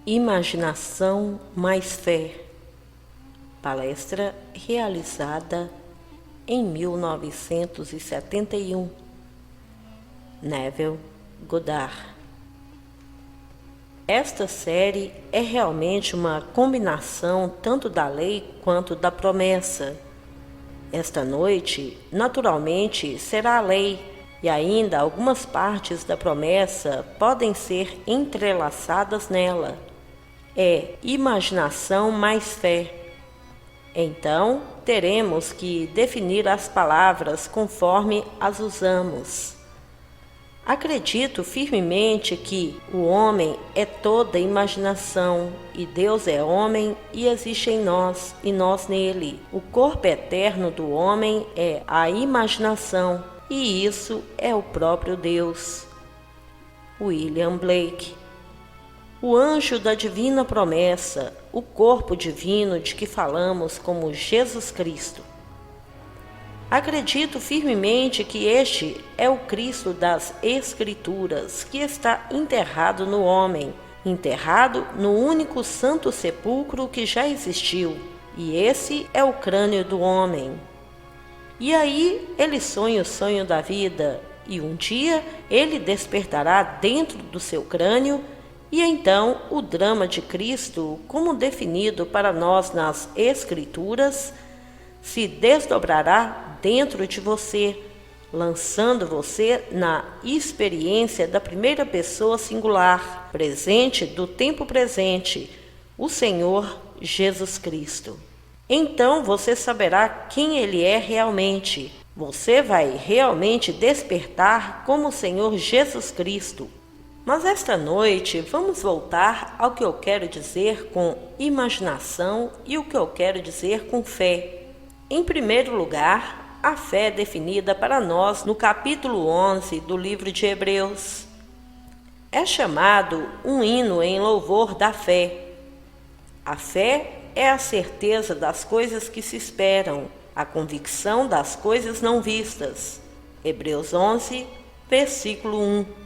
Imaginação mais fé. Palestra realizada em 1971. Neville Goddard. Esta série é realmente uma combinação tanto da lei quanto da promessa. Esta noite, naturalmente, será a lei, e ainda algumas partes da promessa podem ser entrelaçadas nela. É imaginação mais fé. Então, teremos que definir as palavras conforme as usamos. Acredito firmemente que o homem é toda imaginação, e Deus é homem e existe em nós, e nós nele. O corpo eterno do homem é a imaginação, e isso é o próprio Deus. William Blake. O anjo da divina promessa, o corpo divino de que falamos como Jesus Cristo. Acredito firmemente que este é o Cristo das Escrituras, que está enterrado no homem, enterrado no único santo sepulcro que já existiu, e esse é o crânio do homem. E aí ele sonha o sonho da vida, e um dia ele despertará dentro do seu crânio. E então o drama de Cristo, como definido para nós nas Escrituras, se desdobrará dentro de você, lançando você na experiência da primeira pessoa singular, presente do tempo presente, o Senhor Jesus Cristo. Então você saberá quem Ele é realmente. Você vai realmente despertar como o Senhor Jesus Cristo. Mas esta noite vamos voltar ao que eu quero dizer com imaginação e o que eu quero dizer com fé. Em primeiro lugar, a fé é definida para nós no capítulo 11 do livro de Hebreus. É chamado um hino em louvor da fé. A fé é a certeza das coisas que se esperam, a convicção das coisas não vistas. Hebreus 11, versículo 1.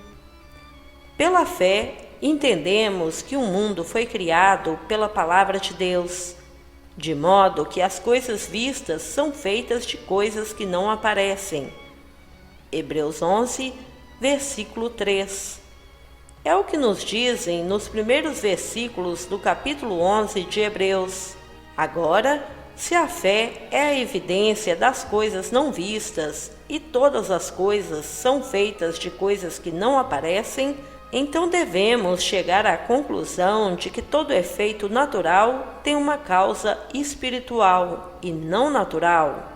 Pela fé, entendemos que o mundo foi criado pela palavra de Deus, de modo que as coisas vistas são feitas de coisas que não aparecem. Hebreus 11, versículo 3. É o que nos dizem nos primeiros versículos do capítulo 11 de Hebreus. Agora, se a fé é a evidência das coisas não vistas e todas as coisas são feitas de coisas que não aparecem, então devemos chegar à conclusão de que todo efeito natural tem uma causa espiritual e não natural.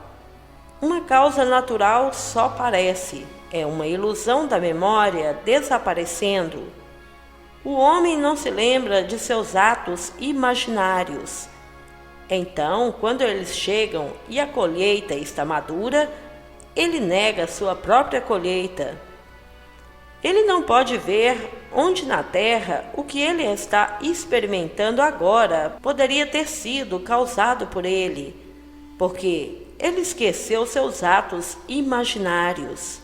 Uma causa natural só parece, é uma ilusão da memória desaparecendo. O homem não se lembra de seus atos imaginários. Então, quando eles chegam e a colheita está madura, ele nega sua própria colheita. Ele não pode ver onde na terra o que ele está experimentando agora poderia ter sido causado por ele, porque ele esqueceu seus atos imaginários.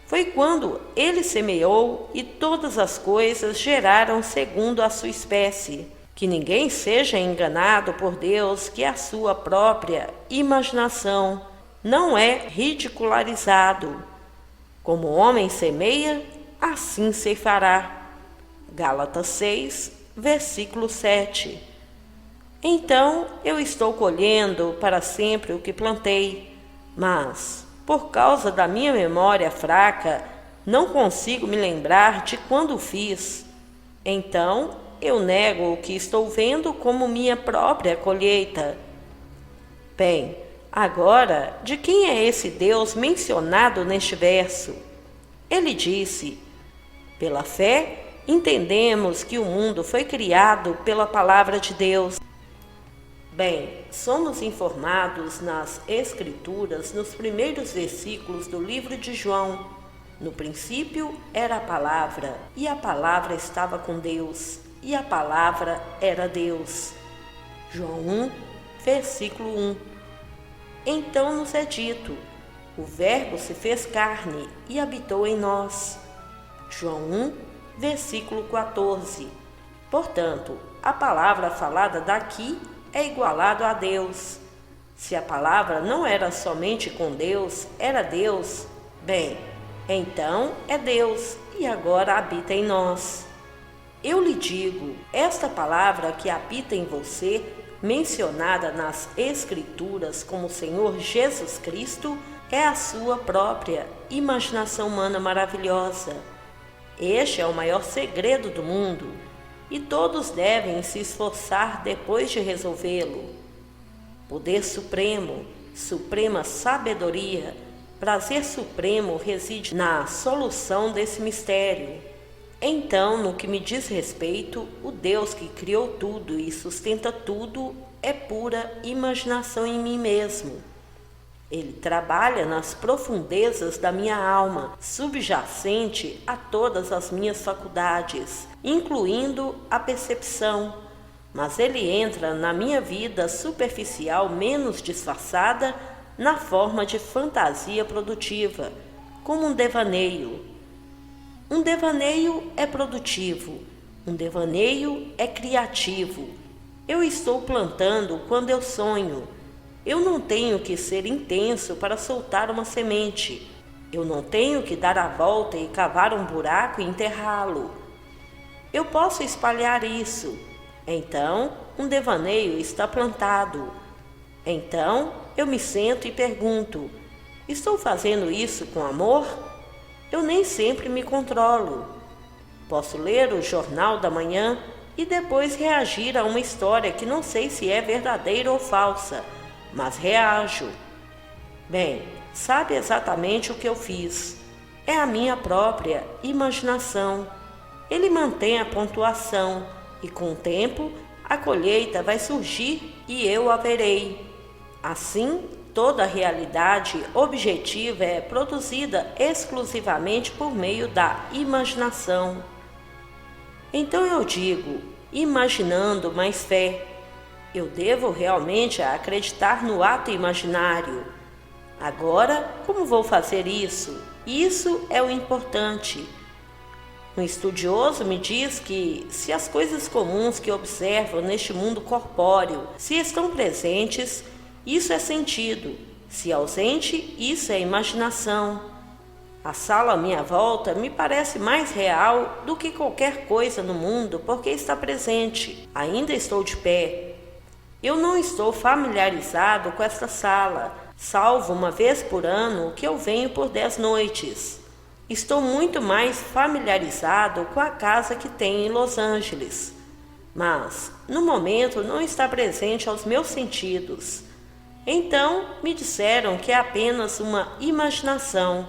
Foi quando ele semeou e todas as coisas geraram segundo a sua espécie. Que ninguém seja enganado por Deus, que a sua própria imaginação não é ridicularizado. Como o homem semeia, assim ceifará. Gálatas 6, versículo 7. Então eu estou colhendo para sempre o que plantei, mas, por causa da minha memória fraca, não consigo me lembrar de quando fiz. Então eu nego o que estou vendo como minha própria colheita. Bem, agora, de quem é esse Deus mencionado neste verso? Ele disse: pela fé, entendemos que o mundo foi criado pela palavra de Deus. Bem, somos informados nas Escrituras, nos primeiros versículos do livro de João. No princípio era a palavra, e a palavra estava com Deus, e a palavra era Deus. João 1, versículo 1. Então nos é dito: o Verbo se fez carne e habitou em nós. João 1, versículo 14. Portanto, a palavra falada daqui é igualado a Deus. Se a palavra não era somente com Deus, era Deus, bem, então é Deus e agora habita em nós. Eu lhe digo, esta palavra que habita em você, mencionada nas Escrituras como Senhor Jesus Cristo, é a sua própria imaginação humana maravilhosa. Este é o maior segredo do mundo e todos devem se esforçar depois de resolvê-lo. Poder supremo, suprema sabedoria, prazer supremo reside na solução desse mistério. Então, no que me diz respeito, o Deus que criou tudo e sustenta tudo é pura imaginação em mim mesmo. Ele trabalha nas profundezas da minha alma, subjacente a todas as minhas faculdades, incluindo a percepção, mas ele entra na minha vida superficial menos disfarçada na forma de fantasia produtiva, como um devaneio. Um devaneio é produtivo, um devaneio é criativo. Eu estou plantando quando eu sonho. Eu não tenho que ser intenso para soltar uma semente. Eu não tenho que dar a volta e cavar um buraco e enterrá-lo. Eu posso espalhar isso. Então, um devaneio está plantado. Então, eu me sento e pergunto: estou fazendo isso com amor? Eu nem sempre me controlo. Posso ler o jornal da manhã e depois reagir a uma história que não sei se é verdadeira ou falsa, mas reajo. Bem, sabe exatamente o que eu fiz. É a minha própria imaginação. Ele mantém a pontuação e com o tempo a colheita vai surgir e eu a verei. Assim, toda a realidade objetiva é produzida exclusivamente por meio da imaginação. Então eu digo, imaginando mais fé, eu devo realmente acreditar no ato imaginário. Agora, como vou fazer isso? Isso é o importante. Um estudioso me diz que, se as coisas comuns que observam neste mundo corpóreo se estão presentes, isso é sentido. Se ausente, isso é imaginação. A sala à minha volta me parece mais real do que qualquer coisa no mundo porque está presente. Ainda estou de pé. Eu não estou familiarizado com esta sala, salvo uma vez por ano que eu venho por 10 noites. Estou muito mais familiarizado com a casa que tenho em Los Angeles, mas, no momento, não está presente aos meus sentidos. Então, me disseram que é apenas uma imaginação.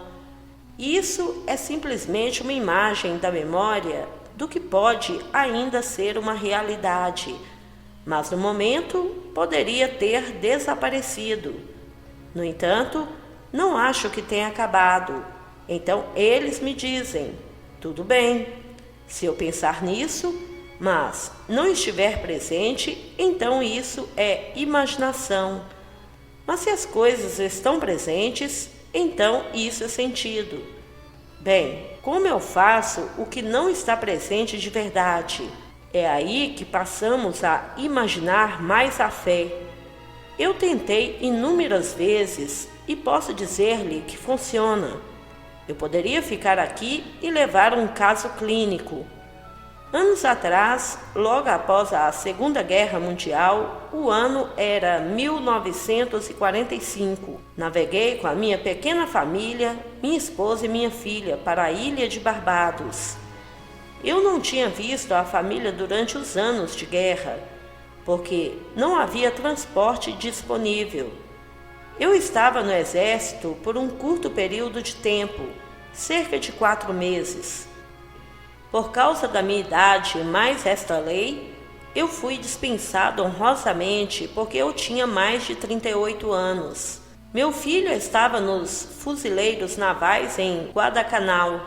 Isso é simplesmente uma imagem da memória do que pode ainda ser uma realidade, mas no momento poderia ter desaparecido. No entanto, não acho que tenha acabado. Então eles me dizem, tudo bem, se eu pensar nisso, mas não estiver presente, então isso é imaginação. Mas se as coisas estão presentes, então isso é sentido. Bem, como eu faço o que não está presente de verdade? É aí que passamos a imaginar mais a fé. Eu tentei inúmeras vezes e posso dizer-lhe que funciona. Eu poderia ficar aqui e levar um caso clínico. Anos atrás, logo após a Segunda Guerra Mundial, o ano era 1945. Naveguei com a minha pequena família, minha esposa e minha filha para a ilha de Barbados. Eu não tinha visto a família durante os anos de guerra, porque não havia transporte disponível. Eu estava no exército por um curto período de tempo, cerca de 4 meses. Por causa da minha idade mais esta lei, eu fui dispensado honrosamente porque eu tinha mais de 38 anos. Meu filho estava nos fuzileiros navais em Guadalcanal,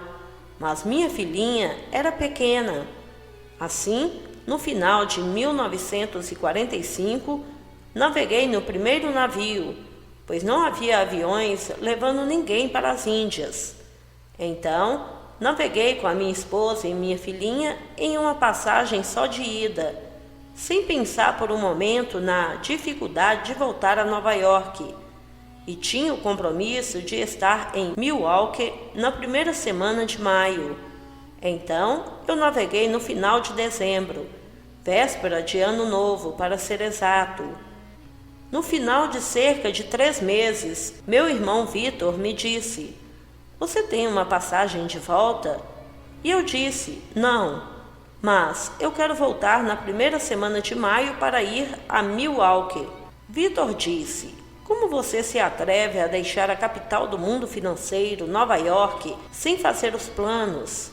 mas minha filhinha era pequena. Assim, no final de 1945, naveguei no primeiro navio, pois não havia aviões levando ninguém para as Índias. Então, naveguei com a minha esposa e minha filhinha em uma passagem só de ida, sem pensar por um momento na dificuldade de voltar a Nova York, e tinha o compromisso de estar em Milwaukee na primeira semana de maio. Então, eu naveguei no final de dezembro, véspera de Ano Novo, para ser exato. No final de cerca de 3 meses, meu irmão Vitor me disse: "Você tem uma passagem de volta?" E eu disse: "Não, mas eu quero voltar na primeira semana de maio para ir a Milwaukee." Vitor disse: "Como você se atreve a deixar a capital do mundo financeiro, Nova York, sem fazer os planos?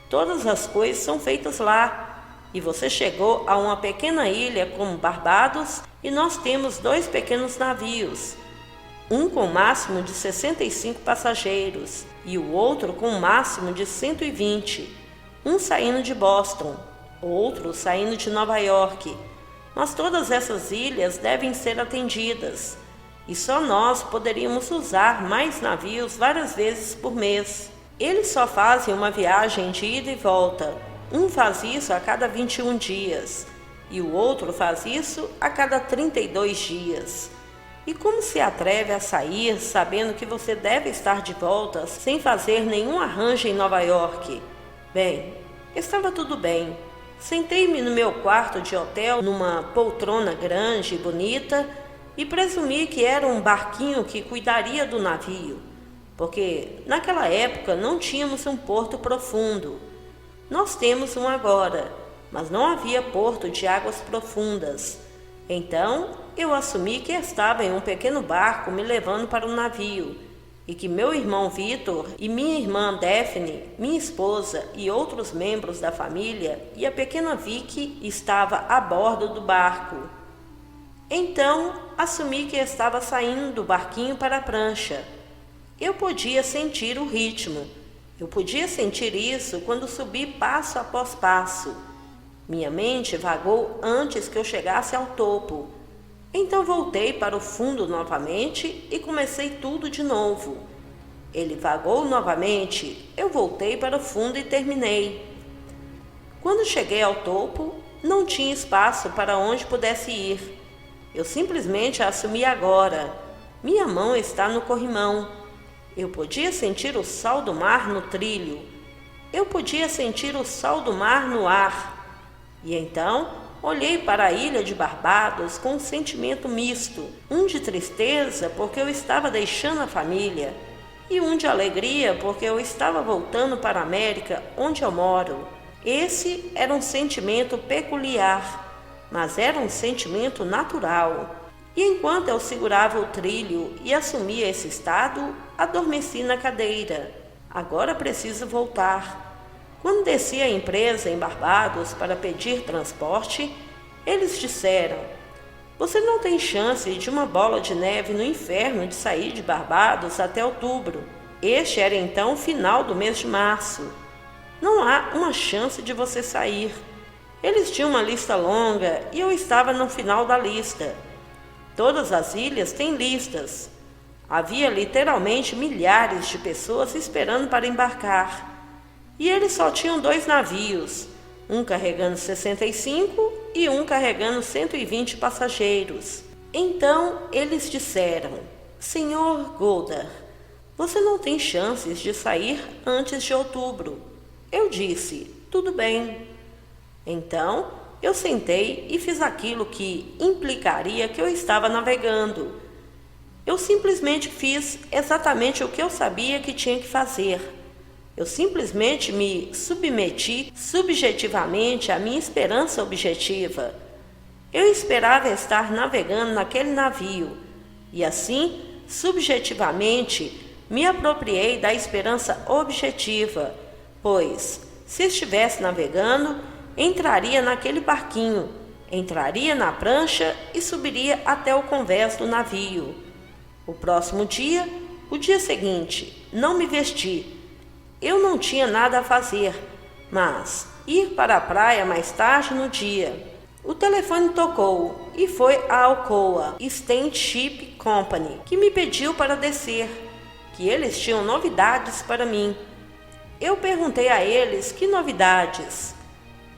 Todas as coisas são feitas lá. E você chegou a uma pequena ilha como Barbados e nós temos 2 pequenos navios, um com máximo de 65 passageiros e o outro com máximo de 120, um saindo de Boston, outro saindo de Nova York. Mas todas essas ilhas devem ser atendidas e só nós poderíamos usar mais navios várias vezes por mês. Eles só fazem uma viagem de ida e volta. Um faz isso a cada 21 dias e o outro faz isso a cada 32 dias. E como se atreve a sair sabendo que você deve estar de volta sem fazer nenhum arranjo em Nova York?" Bem, estava tudo bem. Sentei-me no meu quarto de hotel numa poltrona grande e bonita e presumi que era um barquinho que cuidaria do navio, porque naquela época não tínhamos um porto profundo. Nós temos um agora, mas não havia porto de águas profundas. Então, eu assumi que estava em um pequeno barco me levando para o navio, e que meu irmão Vitor e minha irmã Daphne, minha esposa e outros membros da família e a pequena Vicky estava a bordo do barco. Então, assumi que estava saindo do barquinho para a prancha. Eu podia sentir o ritmo. Eu podia sentir isso quando subi passo após passo. Minha mente vagou antes que eu chegasse ao topo. Então voltei para o fundo novamente e comecei tudo de novo. Ele vagou novamente, eu voltei para o fundo e terminei. Quando cheguei ao topo, não tinha espaço para onde pudesse ir. Eu simplesmente assumi agora. Minha mão está no corrimão. Eu podia sentir o sal do mar no trilho. Eu podia sentir o sal do mar no ar. E então olhei para a ilha de Barbados com um sentimento misto, um de tristeza porque eu estava deixando a família, e um de alegria porque eu estava voltando para a América, onde eu moro. Esse era um sentimento peculiar, mas era um sentimento natural. E enquanto eu segurava o trilho e assumia esse estado, adormeci na cadeira. Agora preciso voltar. Quando desci a empresa em Barbados para pedir transporte, eles disseram: "Você não tem chance de uma bola de neve no inferno de sair de Barbados até outubro." Este era então o final do mês de março. "Não há uma chance de você sair." Eles tinham uma lista longa e eu estava no final da lista. Todas as ilhas têm listas. Havia literalmente milhares de pessoas esperando para embarcar. E eles só tinham 2 navios, um carregando 65 e um carregando 120 passageiros. Então eles disseram: "Senhor Goddard, você não tem chances de sair antes de outubro." Eu disse: "Tudo bem." Então eu sentei e fiz aquilo que implicaria que eu estava navegando. Eu simplesmente fiz exatamente o que eu sabia que tinha que fazer. Eu simplesmente me submeti subjetivamente à minha esperança objetiva. Eu esperava estar navegando naquele navio, e assim, subjetivamente, me apropriei da esperança objetiva, pois, se estivesse navegando, entraria naquele barquinho, entraria na prancha e subiria até o convés do navio. O próximo dia, o dia seguinte, não me vesti. Eu não tinha nada a fazer, mas ir para a praia mais tarde no dia. O telefone tocou e foi a Alcoa Steamship Company, que me pediu para descer, que eles tinham novidades para mim. Eu perguntei a eles que novidades.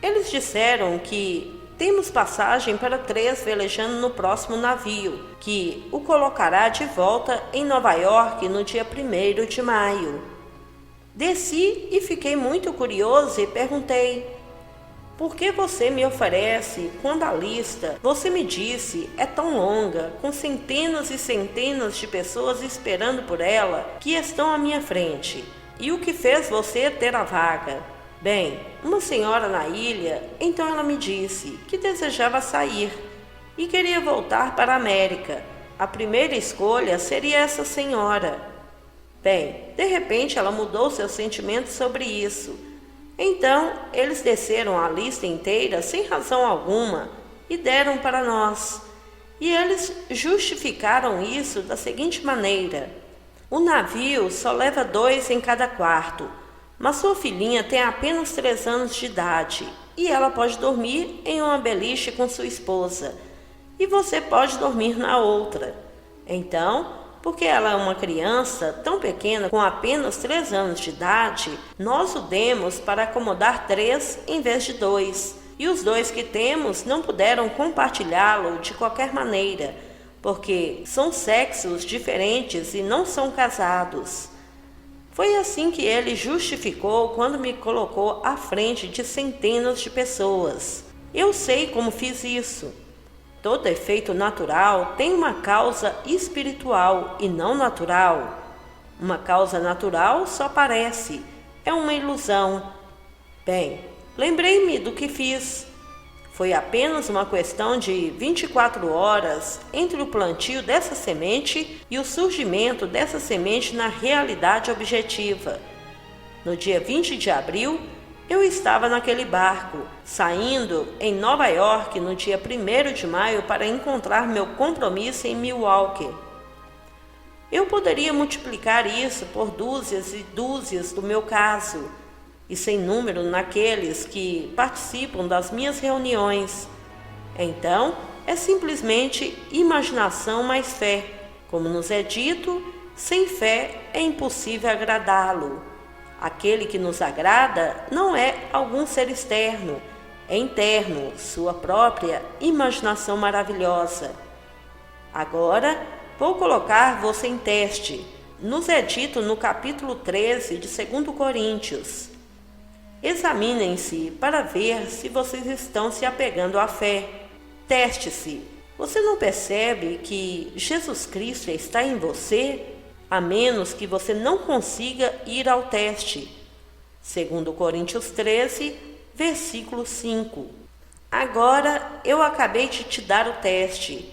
Eles disseram que temos passagem para 3 velejando no próximo navio, que o colocará de volta em Nova York no dia 1º de maio. Desci e fiquei muito curioso e perguntei: por que você me oferece quando a lista, você me disse, é tão longa, com centenas e centenas de pessoas esperando por ela que estão à minha frente? E o que fez você ter a vaga? Bem, uma senhora na ilha, então ela me disse que desejava sair e queria voltar para a América. A primeira escolha seria essa senhora. Bem, de repente ela mudou seus sentimentos sobre isso. Então, eles desceram a lista inteira sem razão alguma e deram para nós. E eles justificaram isso da seguinte maneira: o navio só leva 2 em cada quarto, mas sua filhinha tem apenas 3 anos de idade e ela pode dormir em uma beliche com sua esposa e você pode dormir na outra. Então, porque ela é uma criança tão pequena, com apenas 3 anos de idade, nós o demos para acomodar 3 em vez de 2. E os 2 que temos não puderam compartilhá-lo de qualquer maneira, porque são sexos diferentes e não são casados. Foi assim que ele justificou quando me colocou à frente de centenas de pessoas. Eu sei como fiz isso. Todo efeito natural tem uma causa espiritual e não natural. Uma causa natural só parece, é uma ilusão. Bem, lembrei-me do que fiz. Foi apenas uma questão de 24 horas entre o plantio dessa semente e o surgimento dessa semente na realidade objetiva. No dia 20 de abril, eu estava naquele barco, saindo em Nova York no dia 1º de maio para encontrar meu compromisso em Milwaukee. Eu poderia multiplicar isso por dúzias e dúzias do meu caso, e sem número naqueles que participam das minhas reuniões. Então, é simplesmente imaginação mais fé. Como nos é dito, sem fé é impossível agradá-lo. Aquele que nos agrada não é algum ser externo, é interno, sua própria imaginação maravilhosa. Agora, vou colocar você em teste. Nos é dito no capítulo 13 de 2 Coríntios. Examinem-se para ver se vocês estão se apegando à fé. Teste-se. Você não percebe que Jesus Cristo está em você? A menos que você não consiga ir ao teste. 2 Coríntios 13, versículo 5. Agora eu acabei de te dar o teste.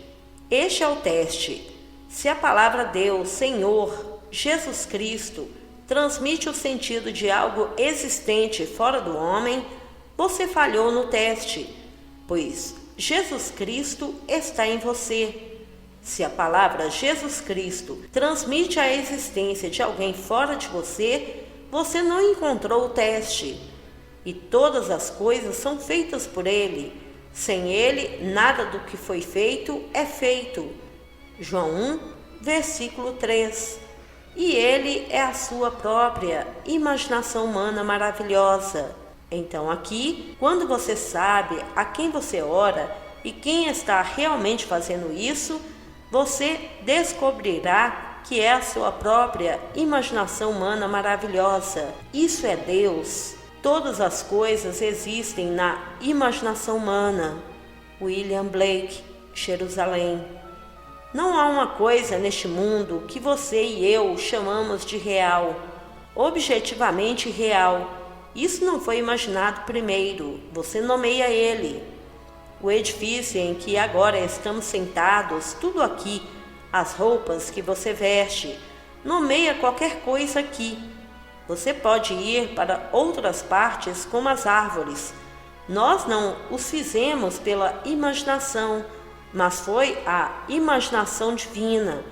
Este é o teste. Se a palavra Deus, Senhor, Jesus Cristo, transmite o sentido de algo existente fora do homem, você falhou no teste, pois Jesus Cristo está em você. Se a palavra Jesus Cristo transmite a existência de alguém fora de você, você não encontrou o teste. E todas as coisas são feitas por Ele. Sem Ele, nada do que foi feito é feito. João 1, versículo 3. E Ele é a sua própria imaginação humana maravilhosa. Então aqui, quando você sabe a quem você ora e quem está realmente fazendo isso, você descobrirá que é a sua própria imaginação humana maravilhosa. Isso é Deus. Todas as coisas existem na imaginação humana. William Blake, Jerusalém. Não há uma coisa neste mundo que você e eu chamamos de real, objetivamente real. Isso não foi imaginado primeiro, você nomeia ele. O edifício em que agora estamos sentados, tudo aqui, as roupas que você veste, nomeia qualquer coisa aqui. Você pode ir para outras partes como as árvores. Nós não os fizemos pela imaginação, mas foi a imaginação divina,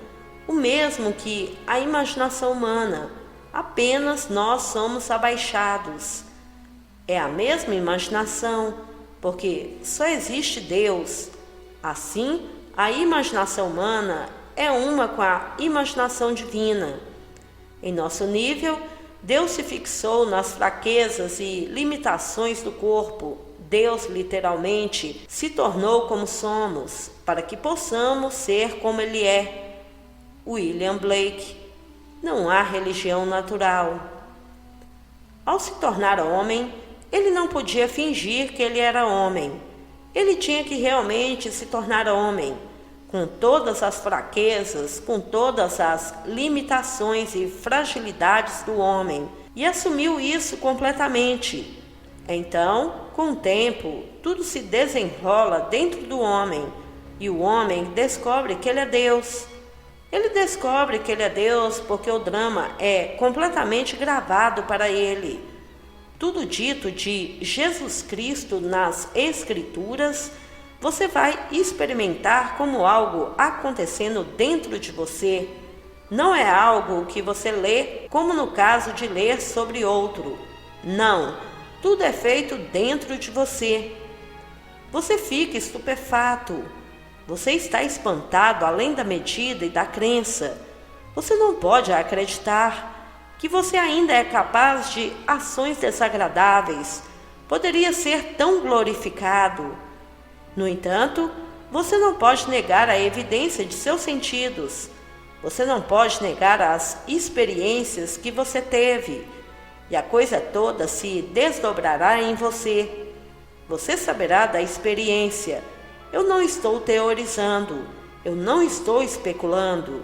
o mesmo que a imaginação humana, apenas nós somos abaixados. É a mesma imaginação, porque só existe Deus. Assim, a imaginação humana é uma com a imaginação divina. Em nosso nível, Deus se fixou nas fraquezas e limitações do corpo. Deus, literalmente, se tornou como somos, para que possamos ser como Ele é. William Blake. Não há religião natural. Ao se tornar homem, Ele não podia fingir que Ele era homem. Ele tinha que realmente se tornar homem, com todas as fraquezas, com todas as limitações e fragilidades do homem, e assumiu isso completamente. Então, com o tempo, tudo se desenrola dentro do homem, e o homem descobre que ele é Deus. Ele descobre que ele é Deus porque o drama é completamente gravado para ele. Tudo dito de Jesus Cristo nas Escrituras, você vai experimentar como algo acontecendo dentro de você. Não é algo que você lê, como no caso de ler sobre outro. Não, tudo é feito dentro de você. Você fica estupefato. Você está espantado além da medida e da crença. Você não pode acreditar que você ainda é capaz de ações desagradáveis. Poderia ser tão glorificado. No entanto, você não pode negar a evidência de seus sentidos. Você não pode negar as experiências que você teve. E a coisa toda se desdobrará em você. Você saberá da experiência. Eu não estou teorizando. Eu não estou especulando.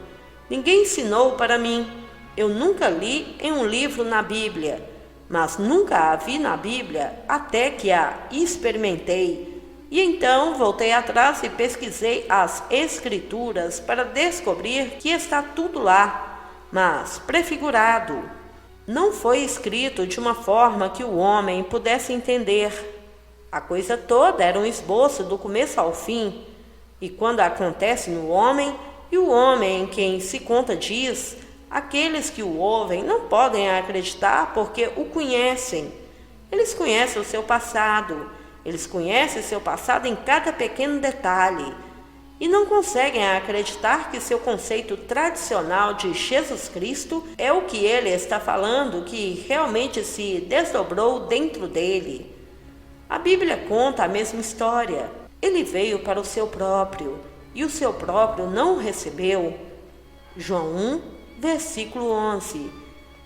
Ninguém ensinou para mim. Eu nunca li em um livro na Bíblia, mas nunca a vi na Bíblia até que a experimentei. E então voltei atrás e pesquisei as Escrituras para descobrir que está tudo lá, mas prefigurado. Não foi escrito de uma forma que o homem pudesse entender. A coisa toda era um esboço do começo ao fim. E quando acontece no homem, e o homem em quem se conta diz, aqueles que o ouvem não podem acreditar porque o conhecem. Eles conhecem o seu passado. Eles conhecem seu passado em cada pequeno detalhe. E não conseguem acreditar que seu conceito tradicional de Jesus Cristo é o que ele está falando, que realmente se desdobrou dentro dele. A Bíblia conta a mesma história. Ele veio para o seu próprio, e o seu próprio não o recebeu. João 1, versículo 11,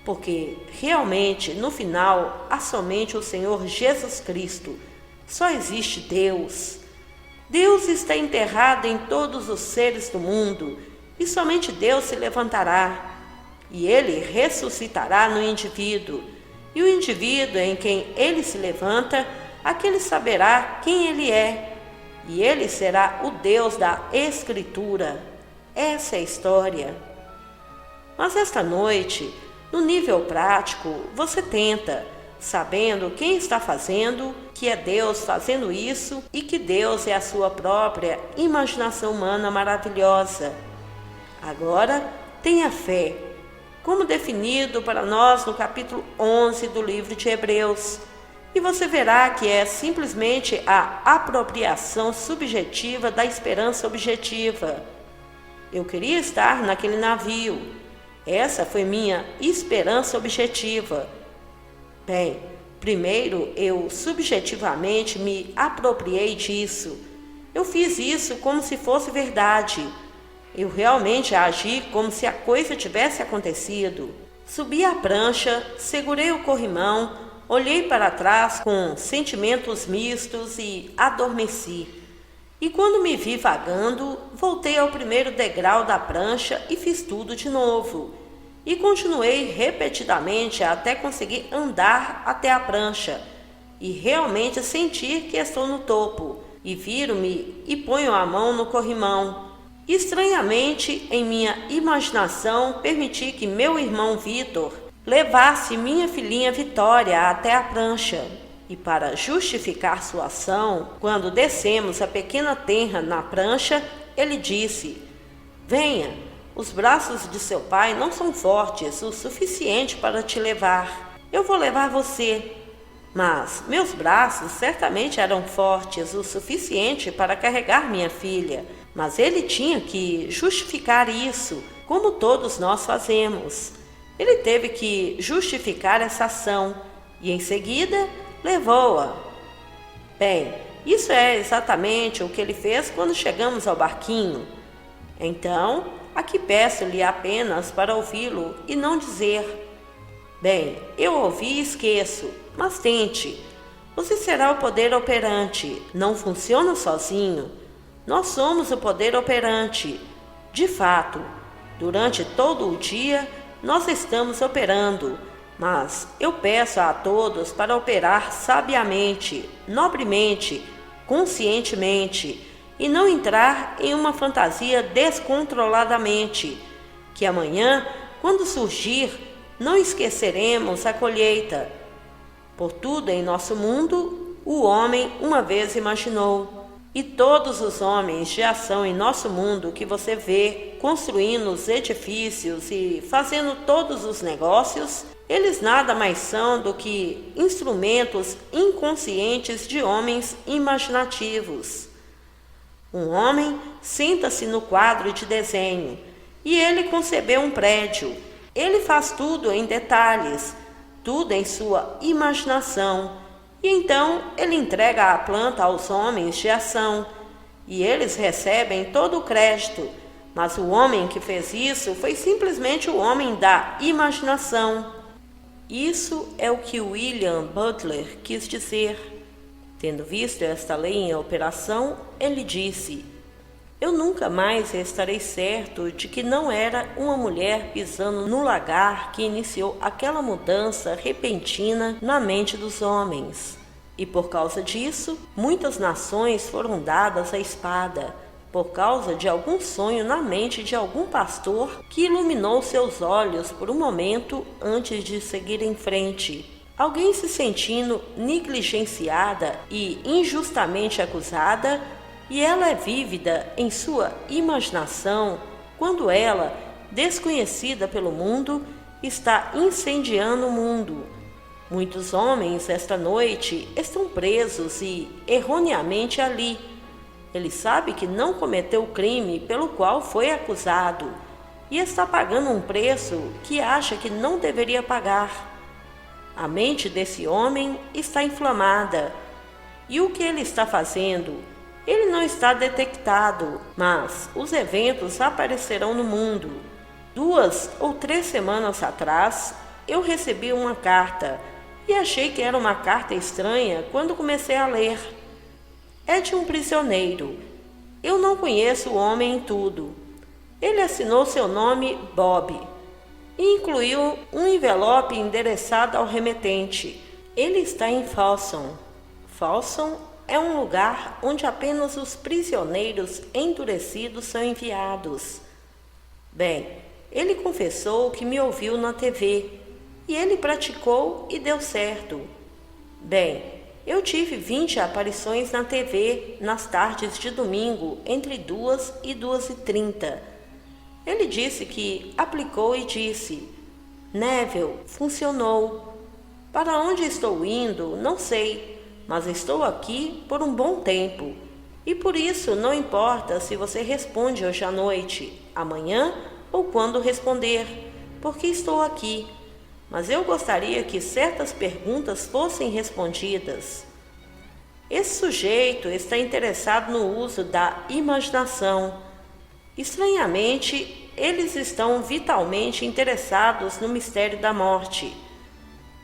porque realmente no final há somente o Senhor Jesus Cristo, só existe Deus. Deus está enterrado em todos os seres do mundo e somente Deus se levantará e Ele ressuscitará no indivíduo, e o indivíduo em quem Ele se levanta, aquele saberá quem Ele é, e Ele será o Deus da Escritura. Essa é a história. Mas esta noite, no nível prático, você tenta, sabendo quem está fazendo, que é Deus fazendo isso e que Deus é a sua própria imaginação humana maravilhosa. Agora, tenha fé, como definido para nós no capítulo 11 do livro de Hebreus, e você verá que é simplesmente a apropriação subjetiva da esperança objetiva. Eu queria estar naquele navio. Essa foi minha esperança objetiva. Bem, primeiro eu subjetivamente me apropriei disso. Eu fiz isso como se fosse verdade. Eu realmente agi como se a coisa tivesse acontecido. Subi a prancha, segurei o corrimão, olhei para trás com sentimentos mistos e adormeci. E quando me vi vagando, voltei ao primeiro degrau da prancha e fiz tudo de novo. E continuei repetidamente até conseguir andar até a prancha e realmente sentir que estou no topo. E viro-me e ponho a mão no corrimão. Estranhamente, em minha imaginação, permiti que meu irmão Vitor levasse minha filhinha Vitória até a prancha. E para justificar sua ação, quando descemos a pequena terra na prancha, ele disse: "Venha, os braços de seu pai não são fortes o suficiente para te levar. Eu vou levar você." Mas meus braços certamente eram fortes o suficiente para carregar minha filha. Mas ele tinha que justificar isso, como todos nós fazemos. Ele teve que justificar essa ação e, em seguida, levou-a. Bem, isso é exatamente o que ele fez quando chegamos ao barquinho. Então, aqui peço-lhe apenas para ouvi-lo e não dizer: bem, eu ouvi e esqueço, mas tente. Você será o poder operante, não funciona sozinho. Nós somos o poder operante. De fato, durante todo o dia, nós estamos operando, mas eu peço a todos para operar sabiamente, nobremente, conscientemente, e não entrar em uma fantasia descontroladamente, que amanhã, quando surgir, não esqueceremos a colheita. Por tudo em nosso mundo, o homem uma vez imaginou, e todos os homens de ação em nosso mundo que você vê construindo os edifícios e fazendo todos os negócios, eles nada mais são do que instrumentos inconscientes de homens imaginativos. Um homem senta-se no quadro de desenho e ele concebeu um prédio. Ele faz tudo em detalhes, tudo em sua imaginação, e então ele entrega a planta aos homens de ação, e eles recebem todo o crédito, mas o homem que fez isso foi simplesmente o homem da imaginação. Isso é o que William Butler quis dizer. Tendo visto esta lei em operação, ele disse: eu nunca mais estarei certo de que não era uma mulher pisando no lagar que iniciou aquela mudança repentina na mente dos homens. E por causa disso, muitas nações foram dadas à espada, por causa de algum sonho na mente de algum pastor que iluminou seus olhos por um momento antes de seguir em frente. Alguém se sentindo negligenciada e injustamente acusada, e ela é vívida em sua imaginação quando ela, desconhecida pelo mundo, está incendiando o mundo. Muitos homens esta noite estão presos e erroneamente ali. Ele sabe que não cometeu o crime pelo qual foi acusado e está pagando um preço que acha que não deveria pagar. A mente desse homem está inflamada. E o que ele está fazendo? Ele não está detectado, mas os eventos aparecerão no mundo. 2 ou 3 semanas atrás, eu recebi uma carta e achei que era uma carta estranha quando comecei a ler. É de um prisioneiro. Eu não conheço o homem em tudo. Ele assinou seu nome Bob e incluiu um envelope endereçado ao remetente. Ele está em Folsom. Folsom é um lugar onde apenas os prisioneiros endurecidos são enviados. Bem, ele confessou que me ouviu na TV, e ele praticou e deu certo. Bem, eu tive 20 aparições na TV nas tardes de domingo, entre 2 e 2h30. Ele disse que aplicou e disse: Neville, funcionou. Para onde estou indo, não sei. Mas estou aqui por um bom tempo, e por isso não importa se você responde hoje à noite, amanhã ou quando responder, porque estou aqui. Mas eu gostaria que certas perguntas fossem respondidas. Esse sujeito está interessado no uso da imaginação. Estranhamente, eles estão vitalmente interessados no mistério da morte.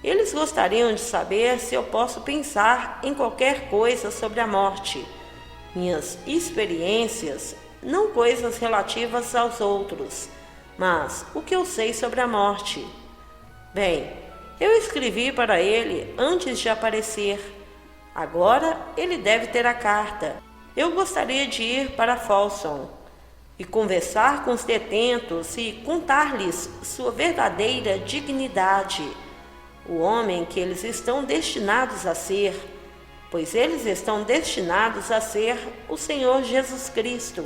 Eles gostariam de saber se eu posso pensar em qualquer coisa sobre a morte, minhas experiências, não coisas relativas aos outros, mas o que eu sei sobre a morte. Bem, eu escrevi para ele antes de aparecer. Agora ele deve ter a carta. Eu gostaria de ir para Folsom e conversar com os detentos e contar-lhes sua verdadeira dignidade, o homem que eles estão destinados a ser, pois eles estão destinados a ser o Senhor Jesus Cristo.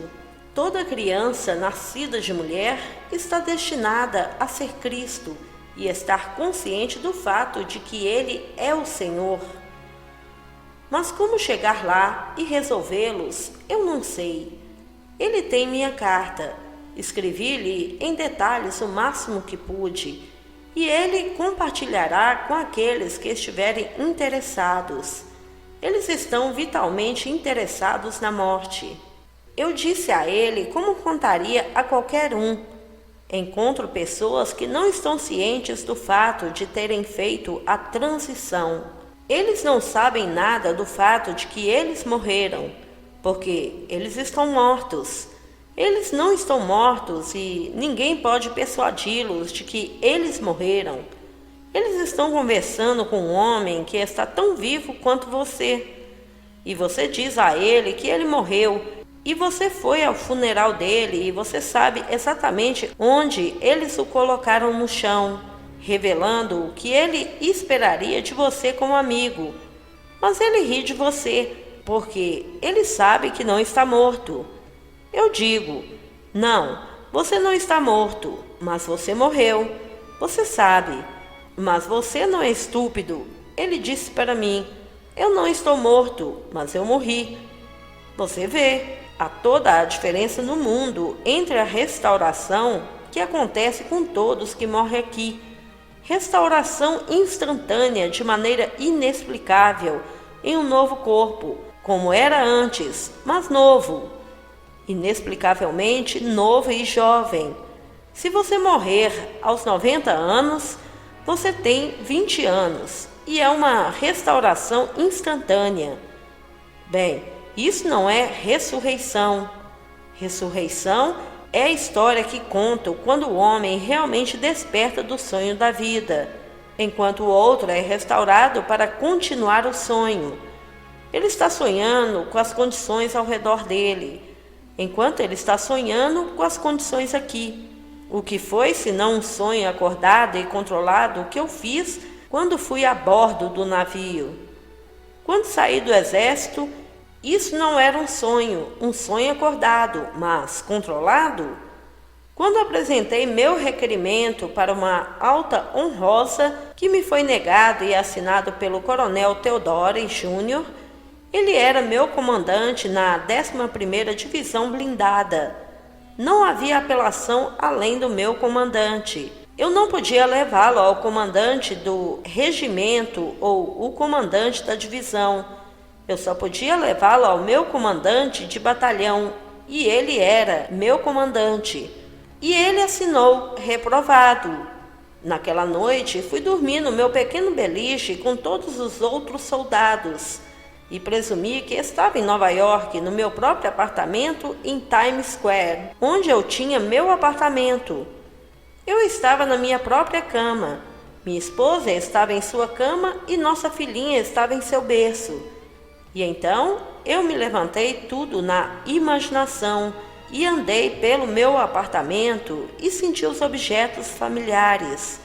Toda criança nascida de mulher está destinada a ser Cristo e estar consciente do fato de que Ele é o Senhor. Mas como chegar lá e resolvê-los, eu não sei. Ele tem minha carta. Escrevi-lhe em detalhes o máximo que pude. e ele compartilhará com aqueles que estiverem interessados. Eles estão vitalmente interessados na morte. Eu disse a ele como contaria a qualquer um. Encontro pessoas que não estão cientes do fato de terem feito a transição. Eles não sabem nada do fato de que eles morreram, porque eles estão mortos. Eles não estão mortos e ninguém pode persuadi-los de que eles morreram. Eles estão conversando com um homem que está tão vivo quanto você. E você diz a ele que ele morreu. E você foi ao funeral dele e você sabe exatamente onde eles o colocaram no chão, revelando o que ele esperaria de você como amigo. Mas ele ri de você, porque ele sabe que não está morto. Eu digo, não, você não está morto, mas você morreu. Você sabe, mas você não é estúpido. Ele disse para mim, eu não estou morto, mas eu morri. Você vê, há toda a diferença no mundo entre a restauração que acontece com todos que morrem aqui. Restauração instantânea de maneira inexplicável em um novo corpo, como era antes, mas novo. Inexplicavelmente novo e jovem. Se você morrer aos 90 anos, você tem 20 anos e é uma restauração instantânea. Bem, isso não é ressurreição. Ressurreição é a história que conta quando o homem realmente desperta do sonho da vida, enquanto o outro é restaurado para continuar o sonho. Ele está sonhando com as condições ao redor dele, enquanto ele está sonhando com as condições aqui. O que foi senão um sonho acordado e controlado que eu fiz quando fui a bordo do navio? Quando saí do exército, isso não era um sonho acordado, mas controlado? Quando apresentei meu requerimento para uma alta honrosa que me foi negado e assinado pelo coronel Theodore Júnior, ele era meu comandante na 11ª Divisão Blindada. Não havia apelação além do meu comandante. Eu não podia levá-lo ao comandante do regimento ou o comandante da divisão. Eu só podia levá-lo ao meu comandante de batalhão, e ele era meu comandante. E ele assinou reprovado. Naquela noite, fui dormir no meu pequeno beliche com todos os outros soldados e presumi que estava em Nova York, no meu próprio apartamento em Times Square, onde eu tinha meu apartamento. Eu estava na minha própria cama. Minha esposa estava em sua cama e nossa filhinha estava em seu berço. E então eu me levantei tudo na imaginação e andei pelo meu apartamento e senti os objetos familiares.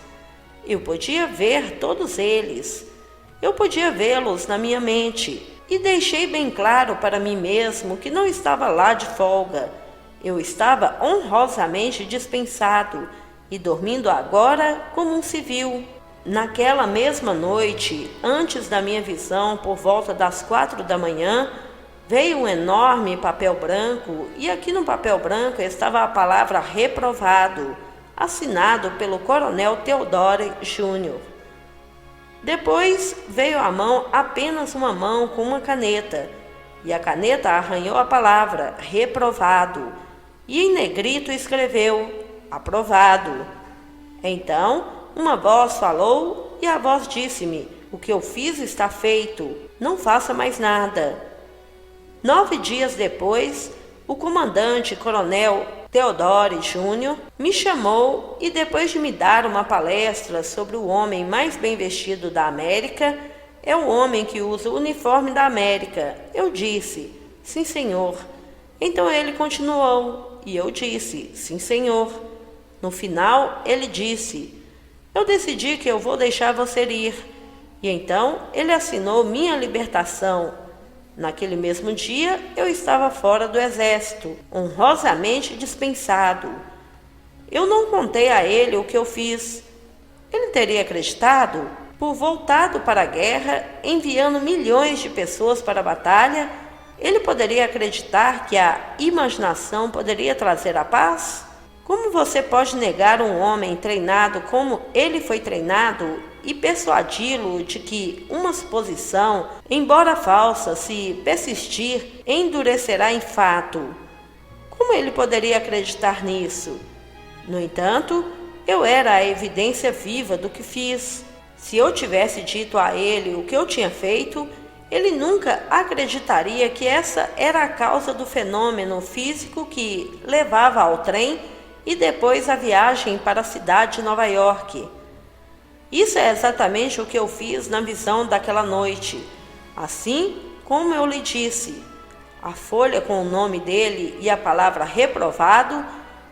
Eu podia ver todos eles. Eu podia vê-los na minha mente e deixei bem claro para mim mesmo que não estava lá de folga. Eu estava honrosamente dispensado e dormindo agora como um civil. Naquela mesma noite, antes da minha visão, por volta das 4 da manhã, veio um enorme papel branco e aqui no papel branco estava a palavra reprovado, assinado pelo coronel Theodore Júnior. Depois veio à mão apenas uma mão com uma caneta, e a caneta arranhou a palavra reprovado, e em negrito escreveu aprovado. Então uma voz falou e a voz disse-me: o que eu fiz está feito, não faça mais nada. 9 dias depois, o comandante coronel Theodore Júnior me chamou e depois de me dar uma palestra sobre o homem mais bem vestido da América, é o homem que usa o uniforme da América, eu disse, sim senhor. Então ele continuou e eu disse, sim senhor. No final ele disse, eu decidi que eu vou deixar você ir. E então ele assinou minha libertação. Naquele mesmo dia, eu estava fora do exército, honrosamente dispensado. Eu não contei a ele o que eu fiz. Ele teria acreditado? Por voltado para a guerra, enviando milhões de pessoas para a batalha, ele poderia acreditar que a imaginação poderia trazer a paz? Como você pode negar um homem treinado como ele foi treinado e persuadi-lo de que uma suposição, embora falsa, se persistir, endurecerá em fato? Como ele poderia acreditar nisso? No entanto, eu era a evidência viva do que fiz. Se eu tivesse dito a ele o que eu tinha feito, ele nunca acreditaria que essa era a causa do fenômeno físico que levava ao trem e depois a viagem para a cidade de Nova York. Isso é exatamente o que eu fiz na visão daquela noite. Assim como eu lhe disse, a folha com o nome dele e a palavra reprovado,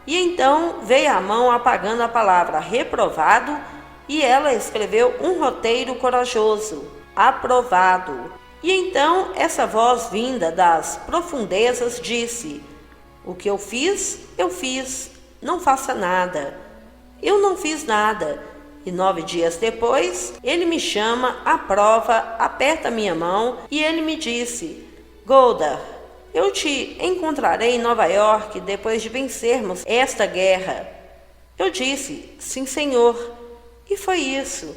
e então veio a mão apagando a palavra reprovado, e ela escreveu um roteiro corajoso, aprovado. E então essa voz vinda das profundezas disse: o que eu fiz, não faça nada. Eu não fiz nada. E 9 dias depois, ele me chama à prova, aperta minha mão e ele me disse: Golda, eu te encontrarei em Nova York depois de vencermos esta guerra. Eu disse: sim, senhor. E foi isso.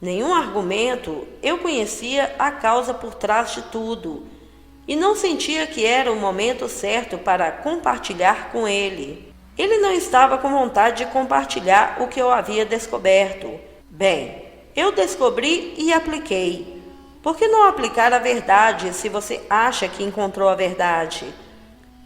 Nenhum argumento, eu conhecia a causa por trás de tudo. E não sentia que era o momento certo para compartilhar com ele. Ele não estava com vontade de compartilhar o que eu havia descoberto. Bem, eu descobri e apliquei. Por que não aplicar a verdade se você acha que encontrou a verdade?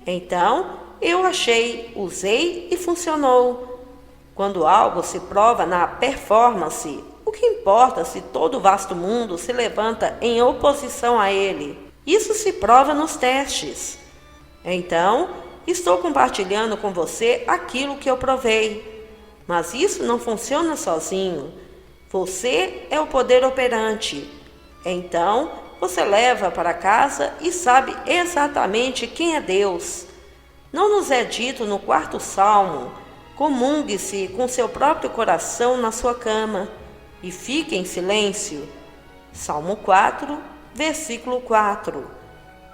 Então, eu achei, usei e funcionou. Quando algo se prova na performance, o que importa se todo o vasto mundo se levanta em oposição a ele? Isso se prova nos testes. Então, estou compartilhando com você aquilo que eu provei. Mas isso não funciona sozinho. Você é o poder operante. Então, você leva para casa e sabe exatamente quem é Deus. Não nos é dito no 4º Salmo: comungue-se com seu próprio coração na sua cama e fique em silêncio. Salmo 4, versículo 4.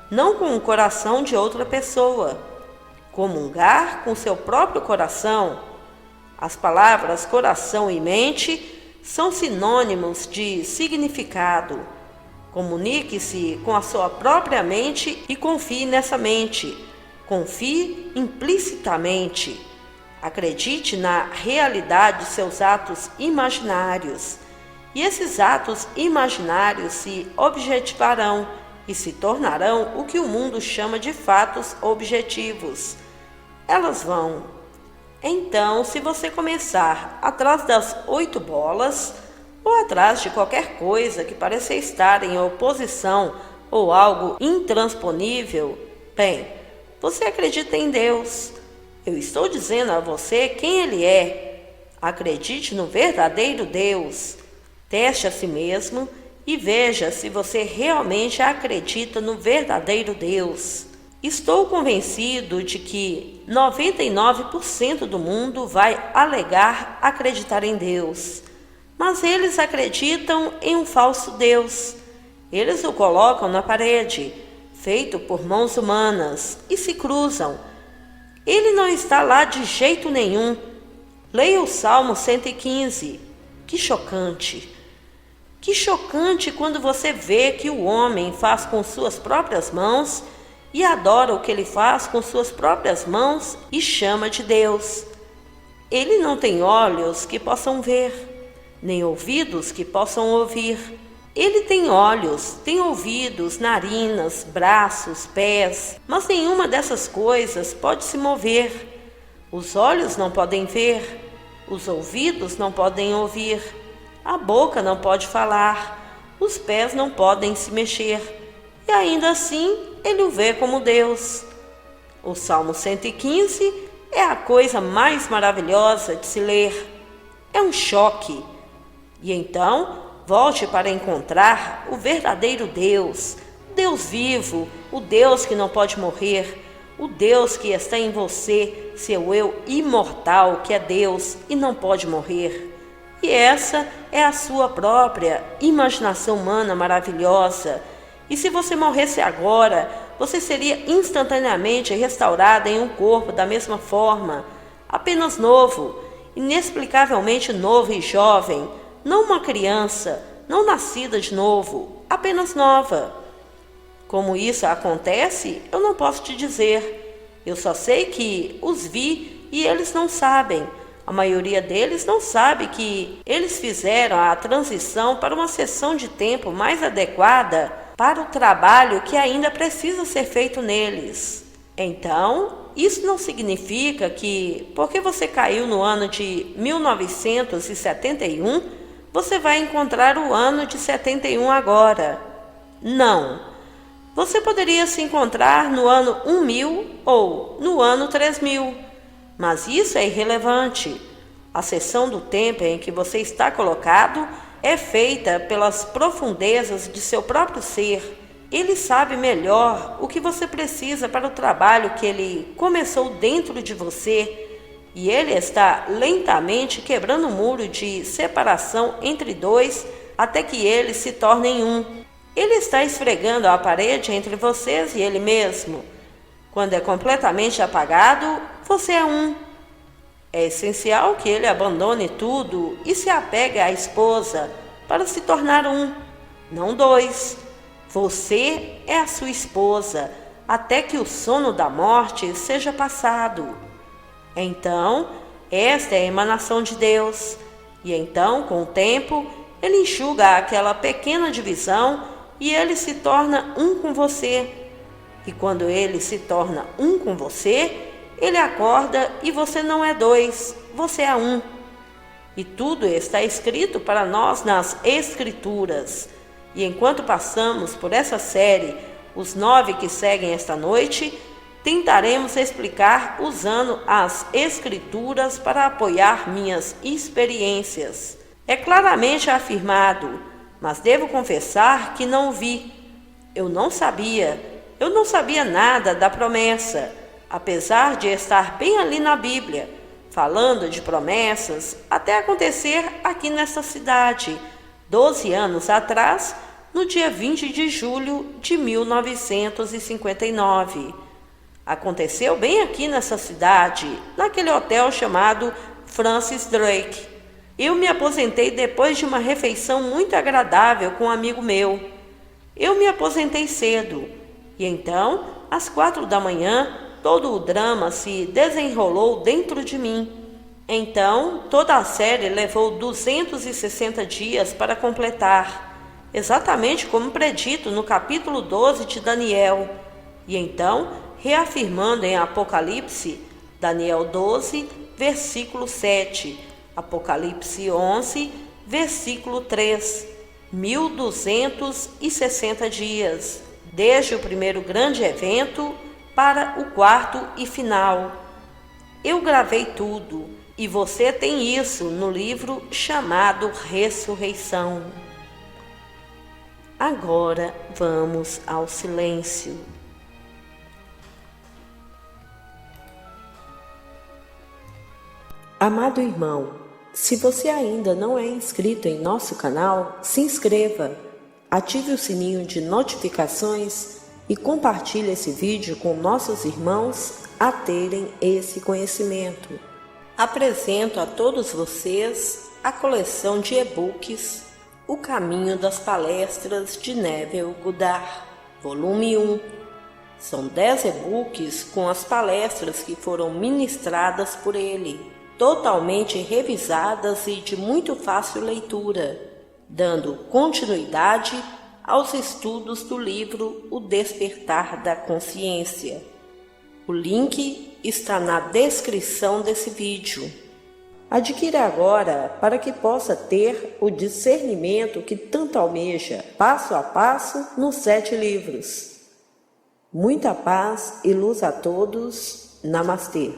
Não com o coração de outra pessoa. Comungar com seu próprio coração. As palavras coração e mente são sinônimos de significado. Comunique-se com a sua própria mente e confie nessa mente. Confie implicitamente. Acredite na realidade de seus atos imaginários. E esses atos imaginários se objetivarão e se tornarão o que o mundo chama de fatos objetivos. Elas vão. Então, se você começar atrás das 8 bolas, ou atrás de qualquer coisa que pareça estar em oposição ou algo intransponível, bem, você acredita em Deus. Eu estou dizendo a você quem Ele é. Acredite no verdadeiro Deus. Teste a si mesmo e veja se você realmente acredita no verdadeiro Deus. Estou convencido de que 99% do mundo vai alegar acreditar em Deus. Mas eles acreditam em um falso Deus. Eles o colocam na parede, feito por mãos humanas, e se cruzam. Ele não está lá de jeito nenhum. Leia o Salmo 115. Que chocante! Que chocante quando você vê que o homem faz com suas próprias mãos e adora o que ele faz com suas próprias mãos e chama de Deus. Ele não tem olhos que possam ver, nem ouvidos que possam ouvir. Ele tem olhos, tem ouvidos, narinas, braços, pés, mas nenhuma dessas coisas pode se mover. Os olhos não podem ver, os ouvidos não podem ouvir, a boca não pode falar, os pés não podem se mexer, e ainda assim ele o vê como Deus. O Salmo 115 é a coisa mais maravilhosa de se ler. É um choque. E então, volte para encontrar o verdadeiro Deus, Deus vivo, o Deus que não pode morrer, o Deus que está em você, seu eu imortal, que é Deus e não pode morrer. E essa é a sua própria imaginação humana maravilhosa. E se você morresse agora, você seria instantaneamente restaurada em um corpo da mesma forma. apenas novo, inexplicavelmente novo e jovem, não uma criança, não nascida de novo, apenas nova. Como isso acontece, eu não posso te dizer. Eu só sei que os vi e eles não sabem. A maioria deles não sabe que eles fizeram a transição para uma seção de tempo mais adequada para o trabalho que ainda precisa ser feito neles. Então, isso não significa que, porque você caiu no ano de 1971, você vai encontrar o ano de 71 agora. Não. Você poderia se encontrar no ano 1000 ou no ano 3000. Mas isso é irrelevante. A seção do tempo em que você está colocado é feita pelas profundezas de seu próprio ser. Ele sabe melhor o que você precisa para o trabalho que ele começou dentro de você, e ele está lentamente quebrando o muro de separação entre dois até que eles se tornem um. Ele está esfregando a parede entre vocês e ele mesmo. Quando é completamente apagado, você é um. É essencial que ele abandone tudo e se apegue à esposa para se tornar um, não dois. Você é a sua esposa até que o sono da morte seja passado. Então, esta é a emanação de Deus. E então, com o tempo, ele enxuga aquela pequena divisão e ele se torna um com você. E quando ele se torna um com você, ele acorda e você não é dois, você é um. E tudo está escrito para nós nas Escrituras. E enquanto passamos por essa série, os 9 que seguem esta noite, tentaremos explicar usando as Escrituras para apoiar minhas experiências. É claramente afirmado, mas devo confessar que não vi. Eu não sabia nada da promessa, apesar de estar bem ali na Bíblia, falando de promessas, até acontecer aqui nesta cidade, 12 anos atrás, no dia 20 de julho de 1959. Aconteceu bem aqui nessa cidade, naquele hotel chamado Francis Drake. Eu me aposentei depois de uma refeição muito agradável com um amigo meu. Eu me aposentei cedo, e então, às 4 da manhã, todo o drama se desenrolou dentro de mim. Então, toda a série levou 260 dias para completar, exatamente como predito no capítulo 12 de Daniel. E então, reafirmando em Apocalipse, Daniel 12, versículo 7, Apocalipse 11, versículo 3, 1260 dias, desde o primeiro grande evento para o quarto e final. Eu gravei tudo, e você tem isso no livro chamado Ressurreição. Agora vamos ao silêncio. Amado irmão, se você ainda não é inscrito em nosso canal, se inscreva, ative o sininho de notificações e compartilhe esse vídeo com nossos irmãos a terem esse conhecimento. Apresento a todos vocês a coleção de e-books O Caminho das Palestras de Neville Goddard, volume 1. São 10 e-books com as palestras que foram ministradas por ele, totalmente revisadas e de muito fácil leitura, dando continuidade aos estudos do livro O Despertar da Consciência. O link está na descrição desse vídeo. Adquira agora para que possa ter o discernimento que tanto almeja, passo a passo, nos 7 livros. Muita paz e luz a todos. Namastê.